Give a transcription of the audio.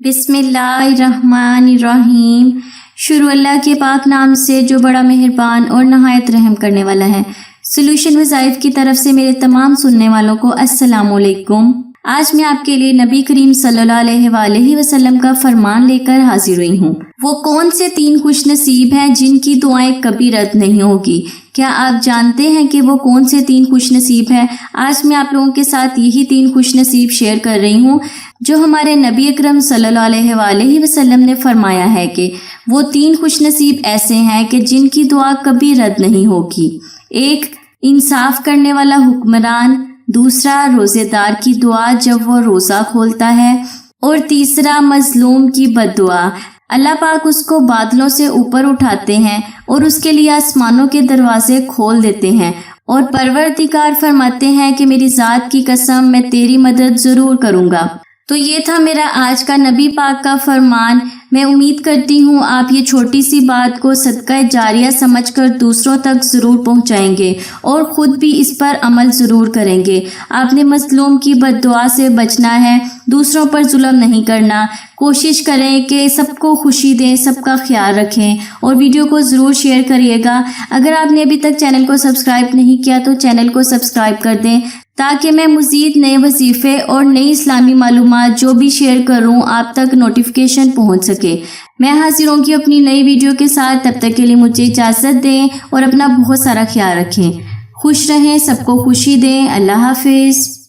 बिस्मिल्लाहिर्रहमानिर्रहीम। शुरू अल्लाह के पाक नाम से जो बड़ा मेहरबान और नहायत रहम करने वाला है। सोल्यूशन वज़ाइफ की तरफ से मेरे तमाम सुनने वालों को अस्सलाम वालेकुम। आज मैं आपके लिए नबी करीम सल्लल्लाहु अलैहि वसल्लम का फरमान लेकर हाजिर हुई हूँ। वो कौन से 3 खुश नसीब हैं जिनकी दुआएं कभी रद्द नहीं होगी? क्या आप जानते हैं कि वो कौन से 3 खुश नसीब हैं? आज मैं आप लोगों के साथ यही 3 खुश नसीब शेयर कर रही हूँ जो हमारे नबी अकरम सल्लल्लाहु अलैहि वसल्लम ने फरमाया है कि वो 3 खुश नसीब ऐसे हैं कि जिनकी दुआ कभी रद्द नहीं होगी। 1, इंसाफ करने वाला हुक्मरान। दूसरा, रोज़ेदार की दुआ जब वो रोज़ा खोलता है। और तीसरा, मजलूम की बद्दुआ। अल्लाह पाक उसको बादलों से ऊपर उठाते हैं और उसके लिए आसमानों के दरवाजे खोल देते हैं और परवरदिगार फरमाते हैं कि मेरी ज़ात की कसम मैं तेरी मदद ज़रूर करूँगा। तो ये था मेरा आज का नबी पाक का फरमान। मैं उम्मीद करती हूँ आप ये छोटी सी बात को सदका जारिया समझकर दूसरों तक ज़रूर पहुँचाएंगे और ख़ुद भी इस पर अमल ज़रूर करेंगे। आपने मज़लूम की बद्दुआ से बचना है, दूसरों पर जुल्म नहीं करना। कोशिश करें कि सबको खुशी दें, सबका ख्याल रखें और वीडियो को ज़रूर शेयर करिएगा। अगर आपने अभी तक चैनल को सब्सक्राइब नहीं किया तो चैनल को सब्सक्राइब कर दें ताकि मैं मज़ीद नए वजीफ़े और नई इस्लामी मालूमात जो भी शेयर करूं आप तक नोटिफिकेशन पहुंच सके। मैं हाजिर होंगी अपनी नई वीडियो के साथ। तब तक के लिए मुझे इजाज़त दें और अपना बहुत सारा ख्याल रखें। खुश रहें, सबको खुशी दें। अल्लाह हाफिज़।